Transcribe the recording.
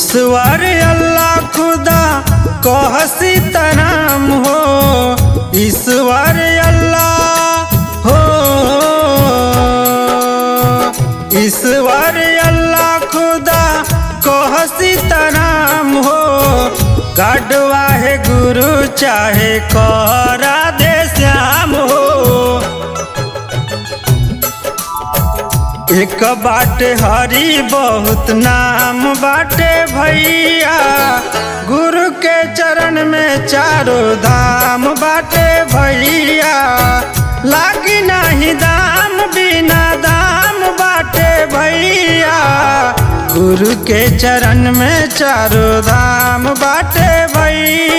ईश्वर अल्लाह खुदा कह सीताराम हो, ईश्वर अल्लाह हो, ईश्वर अल्लाह खुदा कह सीताराम हो। गढ़वा है गुरु चाहे करा दे श्याम हो। एक बाटे हरि बहुत नाम बाटे भैया, गुरु के चरण में चारों धाम बाटे भैया। लागी नहीं दाम बिना दाम बाटे भैया, गुरु के चरण में चारों धाम बाटे भैया।